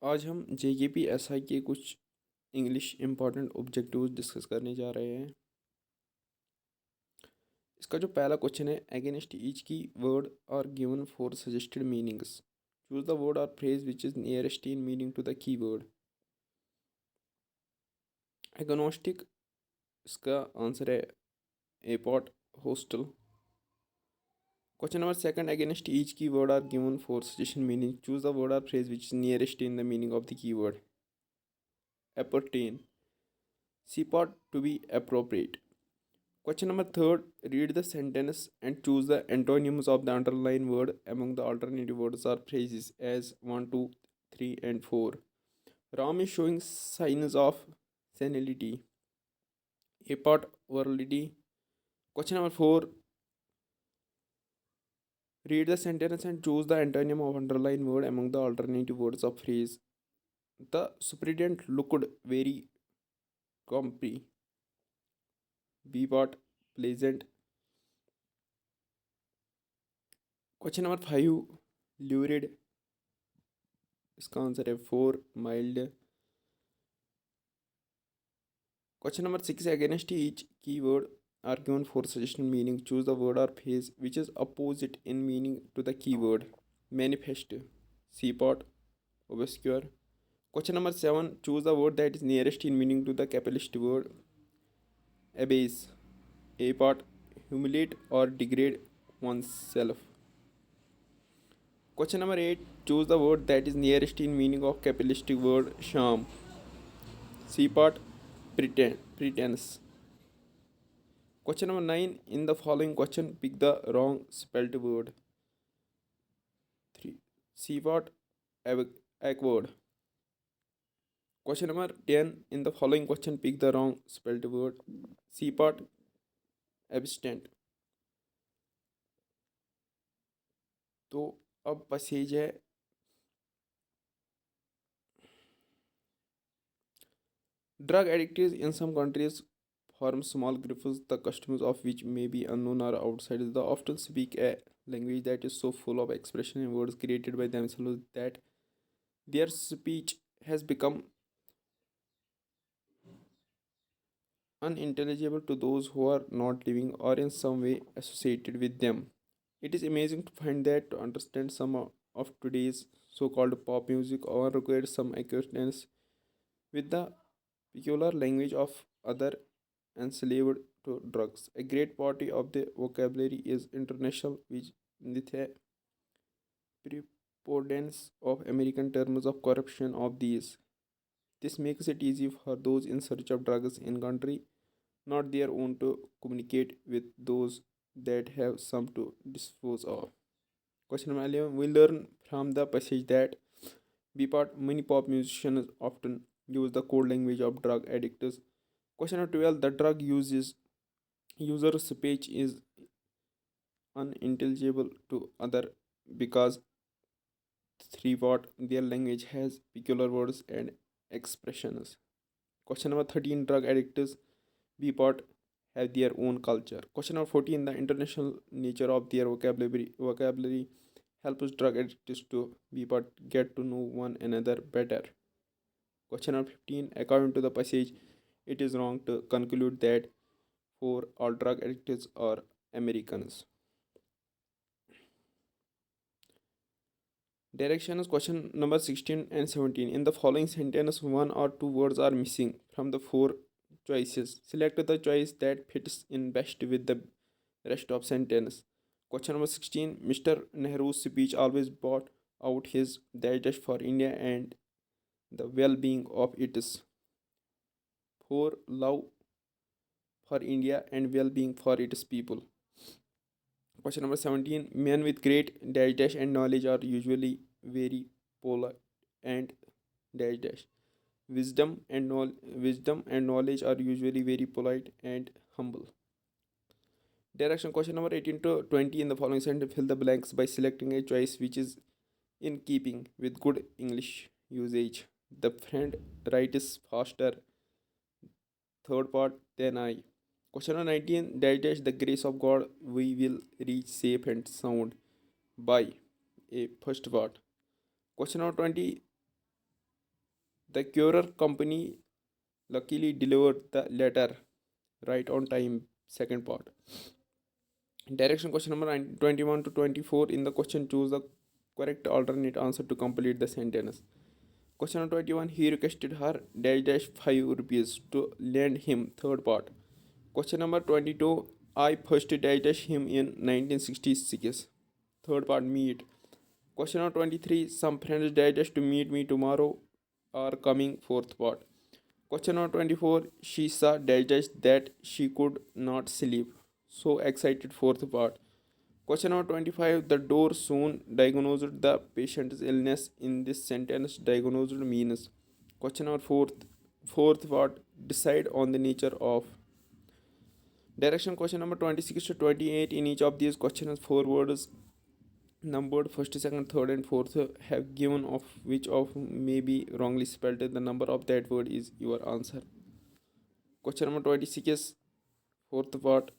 आज हम JKPSI के कुछ इंग्लिश इम्पॉर्टेंट ऑब्जेक्टिव्स डिस्कस करने जा रहे हैं। इसका जो पहला क्वेश्चन है, against each key word are given for suggested meanings, choose the word or phrase which is nearest in meaning to the key word. Agnostic, इसका आंसर है airport, hostel. Question number second, against each key word are given for suggestion meaning, choose the word or phrase which is nearest in the meaning of the key word. appertain, seaport, to be appropriate. Question number third, read the sentence and choose the antonyms of the underlined word among the alternative words or phrases as 1, 2, 3, and 4. Ram is showing signs of senility. Apart virility. Question number 4, read the sentence and choose the antonym of underlined word among the alternative words of phrase. The superintendent looked very grumpy. B part, pleasant. Question number 5, lurid, इसका answer है 4, mild. Question number 6, against each key word are given for suggestion meaning, choose the word or phrase which is opposite in meaning to the key word. Manifest, seaport, obscure. Question number 7, choose the word that is nearest in meaning to the capitalist word. Abase, a pot, humiliate or degrade oneself. Question number 8, choose the word that is nearest in meaning of capitalistic word sham. C part, pretense. Question number 9, in the following question pick the wrong spelled word. 3. C part, awkward. Question number 10, in the following question pick the wrong spelled word. C part, abstent. तो अब passage है, drug addicts in some countries form small groups, the customs of which may be unknown or outside. They often speak a language that is so full of expression and words created by themselves that their speech has become unintelligible to those who are not living or in some way associated with them. It is amazing to find that to understand some of today's so-called pop music or requires some acquaintance with the peculiar language of other enslaved to drugs. A great part of the vocabulary is international, which with a preponderance of American terms of corruption of these. This makes it easy for those in search of drugs in country not their own to communicate with those that have some to dispose of. Question number 11. We learn from the passage that B part, many pop musicians often use the code language of drug addicts. Question number 12. The drug user speech is unintelligible to other because 3 part, their language has peculiar words and expressions. Question number 13. Drug addicts B part have their own culture. Question number 14. The international nature of their vocabulary helps drug addicts to B part get to know one another better. Question number 15. According to the passage, it is wrong to conclude that for all drug addicts are Americans. Directions, question number 16 and 17. In the following sentence, one or two words are missing from the four choices. Select the choice that fits in best with the rest of sentence. Question number 16. Mr. Nehru's speech always brought out his digest for India and the well-being of its for love for India and well-being for its people. Question number 17. Men with great dash and knowledge are usually very polite and dash. Wisdom and knowledge are usually very polite and humble. Direction, question number 18 to 20. In the following sentence, fill the blanks by selecting a choice which is in keeping with good English usage. The friend writes faster, third part, than I. Question number 19. Dash the grace of God we will reach safe and sound by a first part. Question number 20. The courier company luckily delivered the letter right on time. Second part. Direction question number 21 to 24. In the question, choose the correct alternate answer to complete the sentence. Question number 21. He requested her dash dash 5 rupees to lend him. Third part. Question number 22. I first dash dash him in 1966. Third part. Meet. Question number 23. Some friends dash dash to meet me tomorrow are coming. Fourth part. Question number 24. She saw dash dash that she could not sleep. So excited. Fourth part. Question number 25. The door soon diagnosed the patient's illness. In this sentence, diagnosed means. Question number fourth part. Decide on the nature of. Direction question number 26 to 28. In each of these questions, 4 words numbered first, second, third, and fourth have given of which of may be wrongly spelled. The number of that word is your answer. Question number 26. Fourth part.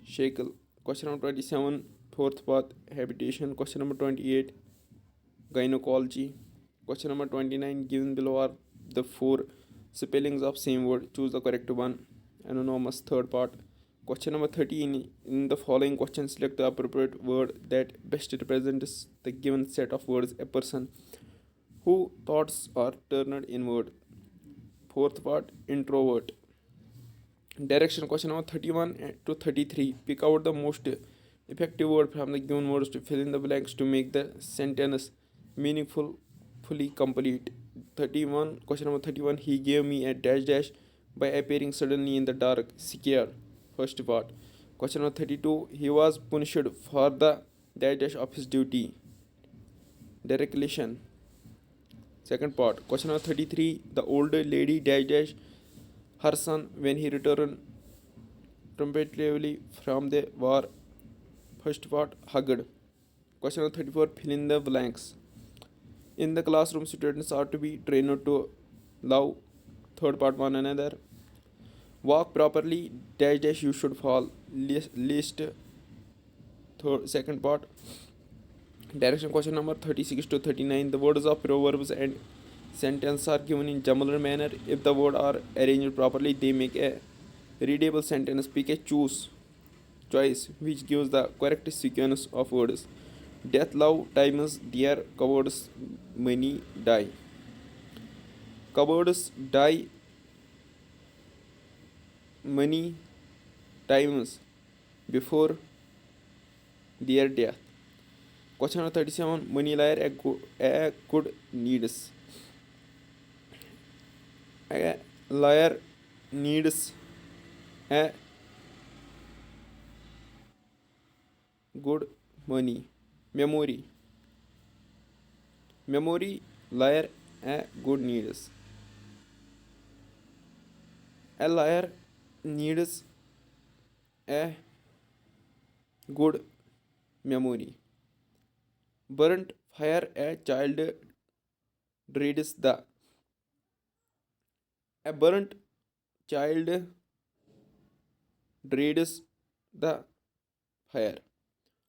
Shackle. Question number 27. Fourth part. Habitation. Question number 28. Gynecology. Question number 29. Given below are the 4 spellings of same word. Choose the correct one. Anonymous. Third part. Question number 30. In the following question, select the appropriate word that best represents the given set of words. A person who thoughts are turned inward. Fourth part. Introvert. Direction question number 31 to 33. Pick out the most effective word from the given words to fill in the blanks to make the sentence meaningful, fully complete. 31. Question number 31. He gave me a dash dash by appearing suddenly in the dark, scared. First part. Question number 32. He was punished for the dash dash of his duty. Dereliction. Second part. Question number 33. The old lady dash dash her son when he returned trumpetively from the war. First part. Hugged. Question number 34. Fill in the blanks. In the classroom, students are to be trained to love. Third part. One another. Walk properly. Dash dash you should fall. Least. Second part. Direction question number 36 to 39. The words of proverbs and sentences are given in jumbled manner. If the words are arranged properly, they make a readable sentence. Pick a choice which gives the correct sequence of words. Death, love, times, dear, cowards, money, die. Cowards die, money, times before their death. Question number 37. Money liar a good needs. A liar needs a good money. Memory. Memory liar a good needs. A liar needs a good memory. Burnt fire a child dreads the. A burnt child dreads the fire.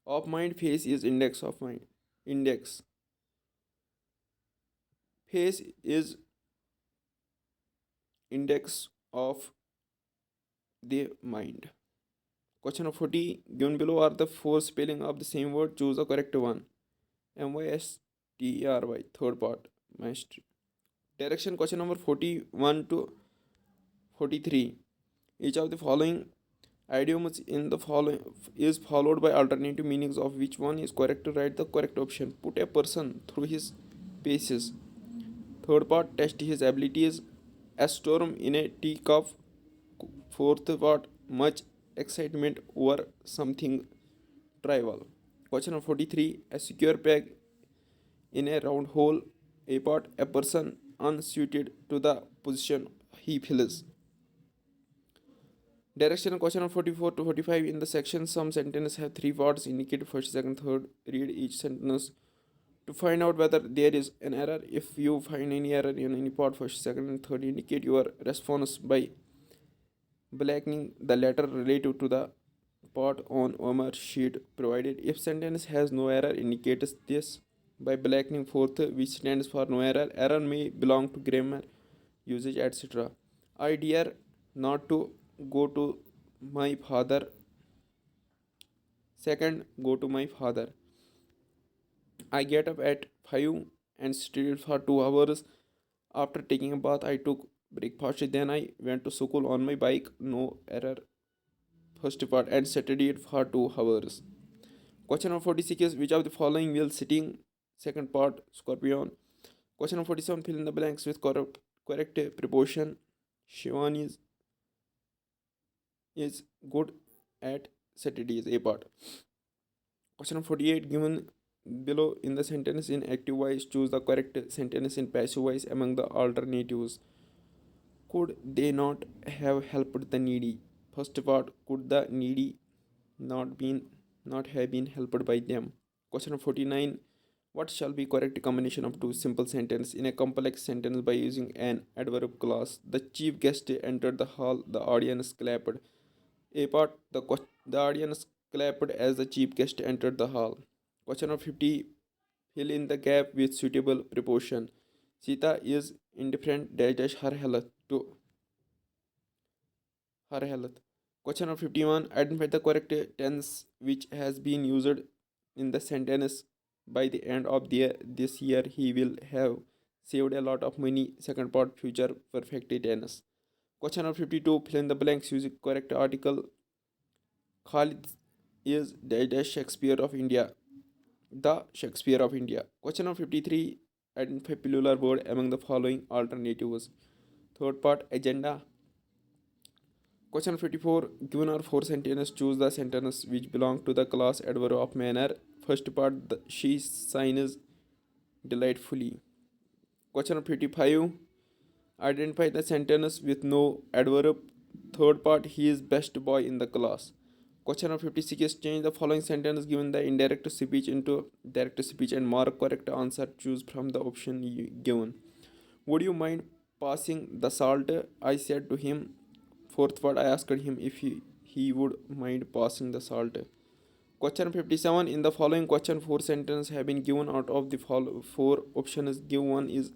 Of mind face is index of mind. Index. Face is index of the mind. Question of 40. Given below are the 4 spelling of the same word. Choose the correct one. MYSTERY. Third part. Mastery. Direction question number 41 to 43. Each of the following idioms in the following is followed by alternative meanings of which one is correct. To write the correct option. Put a person through his paces. Third part. Test his abilities. A storm in a teacup. Fourth part. Much excitement over something trivial. Question number 43. A secure peg in a round hole. A part. A person unsuited to the position he fills. Direction question number 44 to 45. In the section, some sentences have 3 parts. Indicate first, second, third. Read each sentence to find out whether there is an error. If you find any error in any part, first, second, and third, indicate your response by blackening the letter relative to the part on Omer sheet provided. If sentence has no error, indicates this. by blackening fourth, which stands for no error. Error may belong to grammar, usage, etc. I dare not to go to my father. Second, go to my father. I get up at 5 and studied for 2 hours. After taking a bath, I took breakfast. Then I went to school on my bike. No error. First part and studied for 2 hours. Question number 46 is which of the following will sitting? Second part Scorpion. Question number 47 fill in the blanks with correct proportion. Shivan is good at studies. A part. Question number 48 given below in the sentence in active voice, choose the correct sentence in passive voice among the alternatives. Could they not have helped the needy? First part, could the needy not been not have been helped by them? Question 49. What shall be correct combination of two simple sentences in a complex sentence by using an adverb clause? The chief guest entered the hall, the audience clapped. A part, the audience clapped as the chief guest entered the hall. Question 50. Fill in the gap with suitable proportion. Sita is indifferent dash her health to her health. Question number 51. Identify the correct tense which has been used in the sentence by the end of this year he will have saved a lot of money. Second part future perfect tense. Question number 52. Fill in the blanks using correct article. Khalid is the Shakespeare of India. The Shakespeare of India. Question number 53. Identify plural word among the following alternatives. Third part agenda. Question 54. Given are four sentences, choose the sentence which belong to the class adverb of manner. First part, she signs delightfully. Question 55. Identify the sentence with no adverb. Third part, he is best boy in the class. Question 56. Change the following sentence given the indirect speech into direct speech and mark correct answer. Choose from the option given. Would you mind passing the salt? I said to him. Fourth part, I asked him if he would mind passing the salt. Question 57. In the following question, four sentences have been given out of the four options. Give one is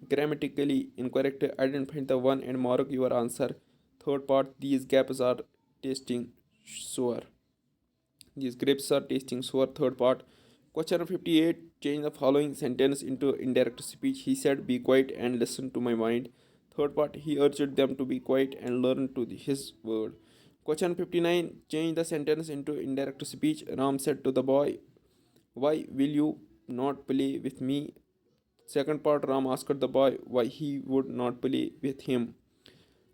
grammatically incorrect. Identify the one and mark your answer. Third part, these gaps are tasting sour. These grapes are tasting sour. Third part. Question 58. Change the following sentence into indirect speech. He said, be quiet and listen to my mind. Third part, he urged them to be quiet and learn to his word. Question 59. Change the sentence into indirect speech. Ram said to the boy, why will you not play with me? Second part, Ram asked the boy why he would not play with him.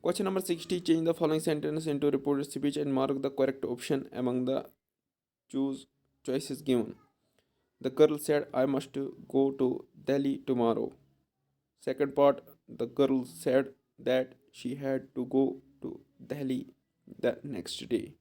Question number 60. Change the following sentence into reported speech and mark the correct option among the choices given. The girl said, I must go to Delhi tomorrow. Second part, the girl said that she had to go to Delhi the next day.